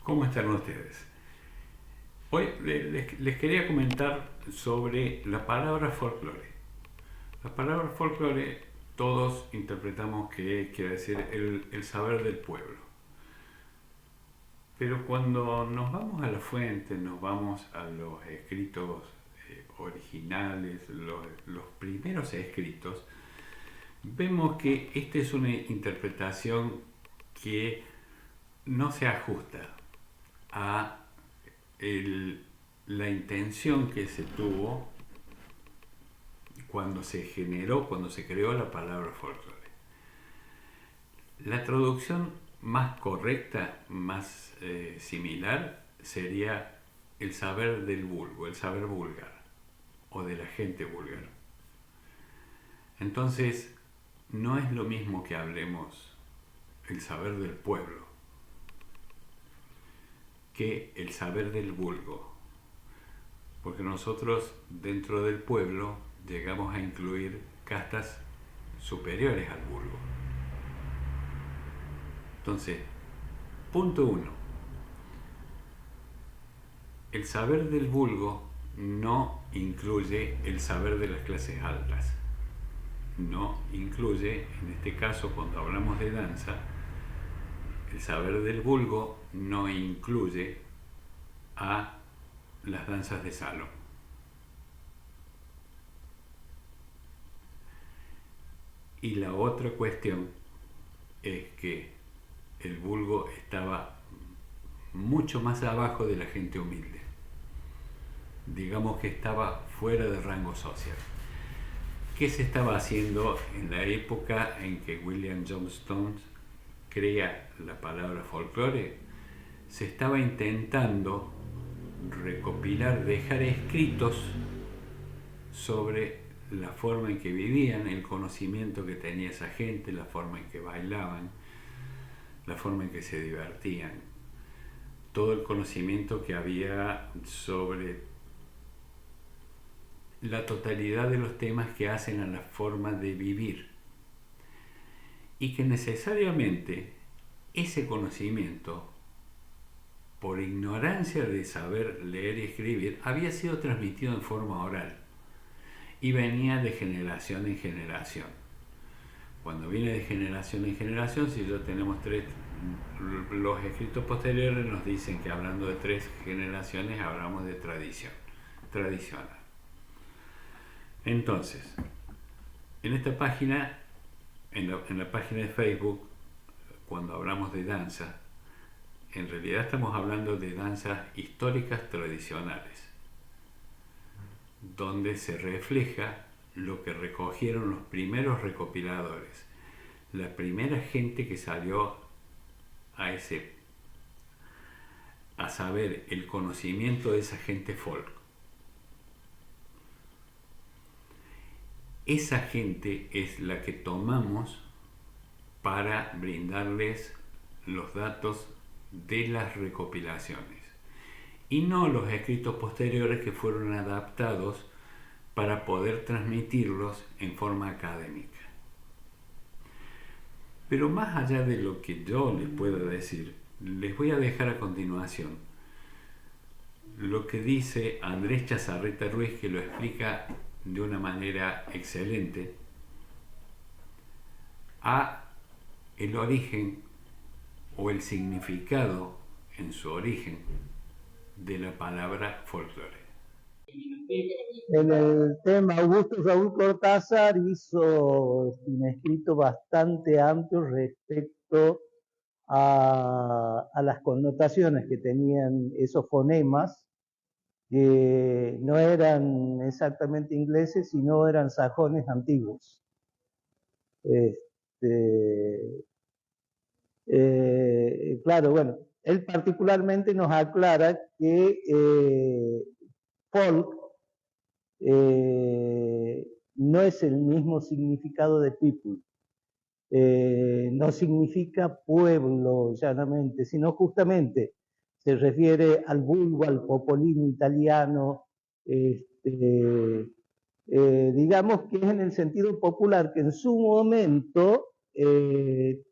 ¿Cómo están ustedes? Hoy les quería comentar sobre la palabra folclore. La palabra folclore todos interpretamos que quiere decir el saber del pueblo. Pero cuando nos vamos a la fuente, nos vamos a los escritos originales, los primeros escritos, vemos que esta es una interpretación que no se ajusta a el- la intención que se tuvo cuando se creó la palabra folclore. La traducción más correcta, más similar, sería el saber del vulgo, el saber vulgar, o de la gente vulgar. Entonces, no es lo mismo que hablemos el saber del pueblo que el saber del vulgo, porque nosotros dentro del pueblo llegamos a incluir castas superiores al vulgo. Entonces, punto uno, el saber del vulgo no incluye el saber de las clases altas. No incluye, en este caso cuando hablamos de danza, el saber del vulgo no incluye a las danzas de salón. Y la otra cuestión es que el vulgo estaba mucho más abajo de la gente humilde. Digamos que estaba fuera de rango social. ¿Qué se estaba haciendo en la época en que William Johnstone crea la palabra folclore? Se estaba intentando recopilar, dejar escritos sobre la forma en que vivían, el conocimiento que tenía esa gente, la forma en que bailaban, la forma en que se divertían, todo el conocimiento que había sobre la totalidad de los temas que hacen a la forma de vivir, y que necesariamente ese conocimiento, por ignorancia de saber leer y escribir, había sido transmitido en forma oral y venía de generación en generación. Cuando viene de generación en generación, si ya tenemos los escritos posteriores nos dicen que hablando de 3 generaciones hablamos de tradición, tradicional. Entonces, en esta página, en la página de Facebook, cuando hablamos de danza, en realidad estamos hablando de danzas históricas tradicionales, donde se refleja lo que recogieron los primeros recopiladores, la primera gente que salió a a saber el conocimiento de esa gente folk. Esa gente es la que tomamos para brindarles los datos de las recopilaciones y no los escritos posteriores que fueron adaptados para poder transmitirlos en forma académica. Pero más allá de lo que yo les pueda decir, les voy a dejar a continuación lo que dice Andrés Chazarreta Ruiz, que lo explica de una manera excelente, a el origen o el significado en su origen de la palabra folclore. En el tema, Augusto Raúl Cortázar hizo un escrito bastante amplio respecto a las connotaciones que tenían esos fonemas, que no eran exactamente ingleses, sino eran sajones antiguos. Este, claro, bueno, él particularmente nos aclara que folk no es el mismo significado de people. No significa pueblo llanamente, sino justamente se refiere al vulgo, al popolino italiano, digamos que es en el sentido popular que en su momento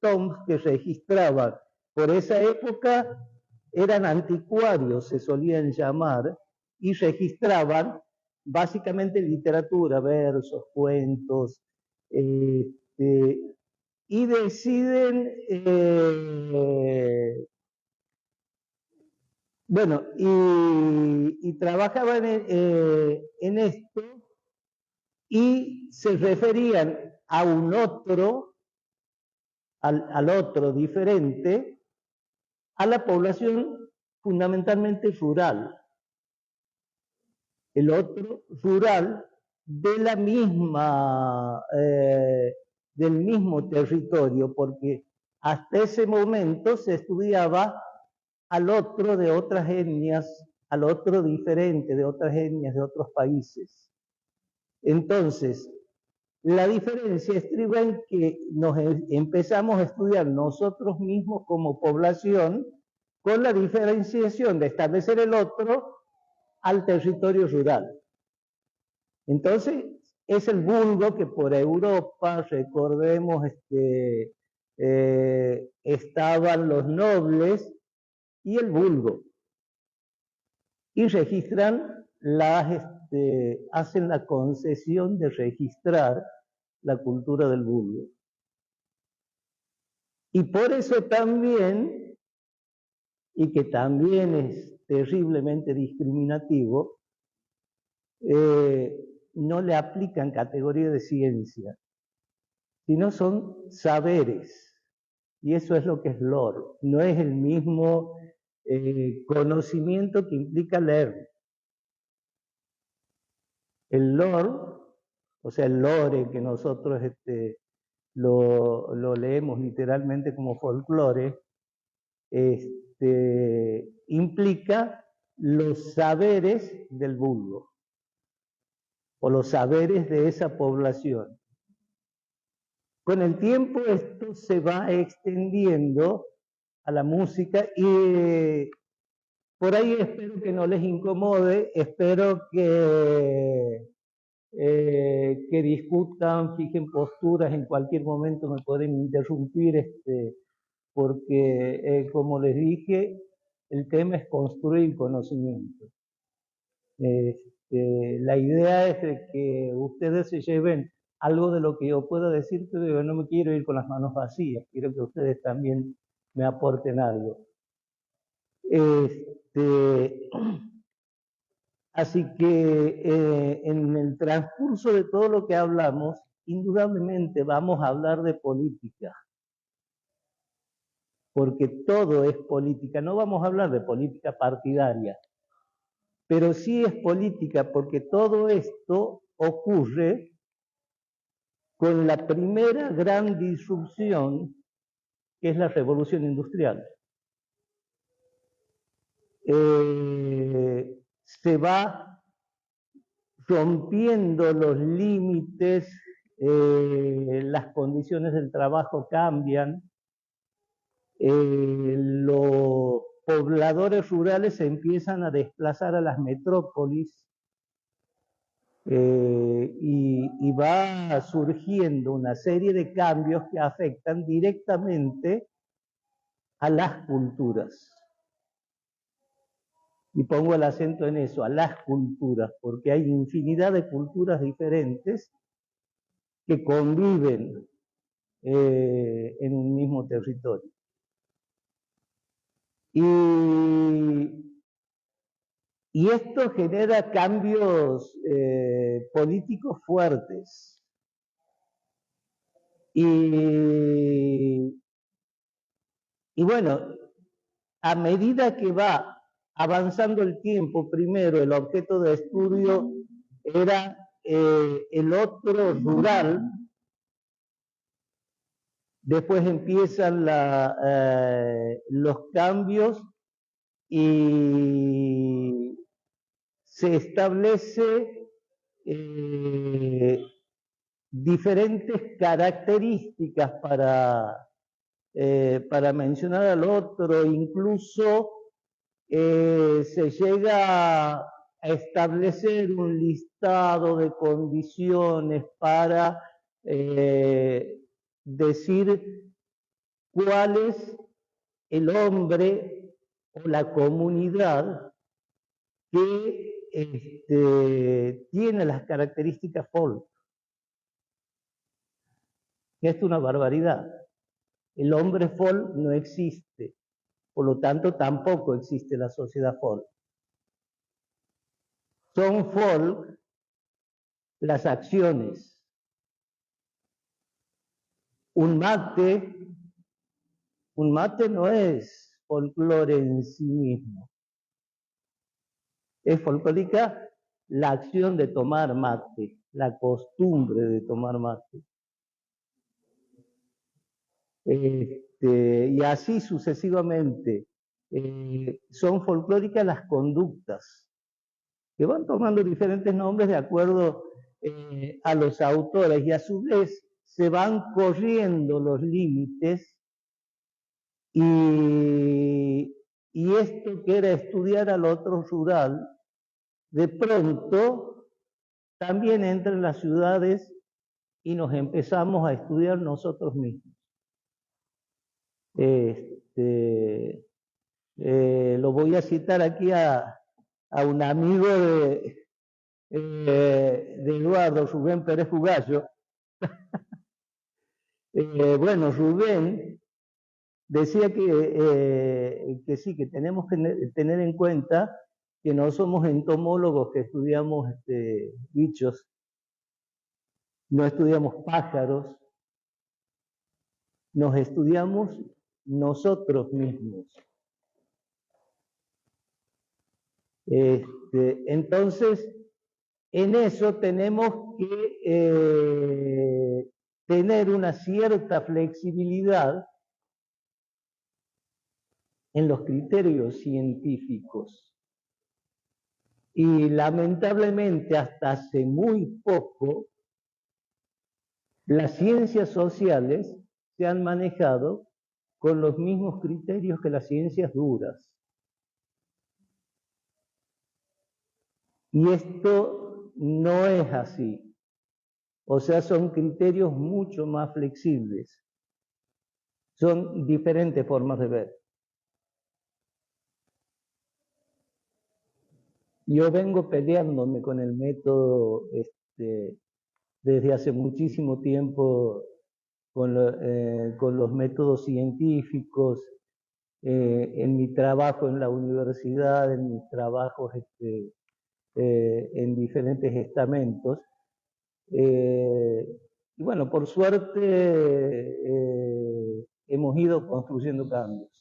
toms que registraban por esa época eran anticuarios, se solían llamar, y registraban básicamente literatura, versos, cuentos, y deciden, bueno, y trabajaban en esto y se referían a un otro, al otro diferente, a la población fundamentalmente rural. El otro rural de la misma, del mismo territorio, porque hasta ese momento se estudiaba al otro de otras etnias, al otro diferente de otras etnias de otros países. Entonces, la diferencia estriba en que nos empezamos a estudiar nosotros mismos como población con la diferenciación de establecer el otro al territorio rural. Entonces, es el vulgo que por Europa, recordemos, estaban los nobles y el vulgo. Y registran hacen la concesión de registrar la cultura del vulgo. Y por eso también, y que también es terriblemente discriminativo, no le aplican categoría de ciencia, sino son saberes. Y eso es lo que es lore. No es el mismo conocimiento que implica leer. El lore, o sea, el lore que nosotros lo leemos literalmente como folclore, implica los saberes del vulgo, o los saberes de esa población. Con el tiempo esto se va extendiendo a la música y por ahí espero que no les incomode, espero que discutan, fijen posturas, en cualquier momento me pueden interrumpir, porque como les dije, el tema es construir conocimiento. La idea es de que ustedes se lleven algo de lo que yo pueda decir, pero yo no me quiero ir con las manos vacías, quiero que ustedes también me aporten algo. Así que en el transcurso de todo lo que hablamos, indudablemente vamos a hablar de política, porque todo es política. No vamos a hablar de política partidaria, pero sí es política porque todo esto ocurre con la primera gran disrupción, que es la revolución industrial. Se va rompiendo los límites, las condiciones del trabajo cambian, los pobladores rurales se empiezan a desplazar a las metrópolis, y va surgiendo una serie de cambios que afectan directamente a las culturas. Y pongo el acento en eso, a las culturas, porque hay infinidad de culturas diferentes que conviven en un mismo territorio. Y esto genera cambios políticos fuertes. Y bueno, a medida que va avanzando el tiempo, primero el objeto de estudio era el otro rural, después empiezan los cambios y se establece diferentes características para mencionar al otro, incluso se llega a establecer un listado de condiciones para decir cuál es el hombre o la comunidad que tiene las características folk. Esto es una barbaridad. El hombre folk no existe, por lo tanto tampoco existe la sociedad folk. Son folk las acciones. Un mate no es folclore en sí mismo. Es folclórica la acción de tomar mate, la costumbre de tomar mate. Y así sucesivamente. Son folclóricas las conductas, que van tomando diferentes nombres de acuerdo a los autores, y a su vez se van corriendo los límites, y esto que era estudiar al otro rural, de pronto también entra en las ciudades y nos empezamos a estudiar nosotros mismos. Lo voy a citar aquí a un amigo de Eduardo, Rubén Pérez Fugallo. Bueno, Rubén decía que sí, que tenemos que tener en cuenta que no somos entomólogos que estudiamos bichos, no estudiamos pájaros, nos estudiamos nosotros mismos. Entonces, en eso tenemos que tener una cierta flexibilidad en los criterios científicos. Y lamentablemente hasta hace muy poco las ciencias sociales se han manejado con los mismos criterios que las ciencias duras. Y esto no es así. O sea, son criterios mucho más flexibles. Son diferentes formas de ver. Yo vengo peleándome con el método desde hace muchísimo tiempo, con los métodos científicos, en mi trabajo en la universidad, en mis trabajos en diferentes estamentos. Y bueno, por suerte hemos ido construyendo cambios.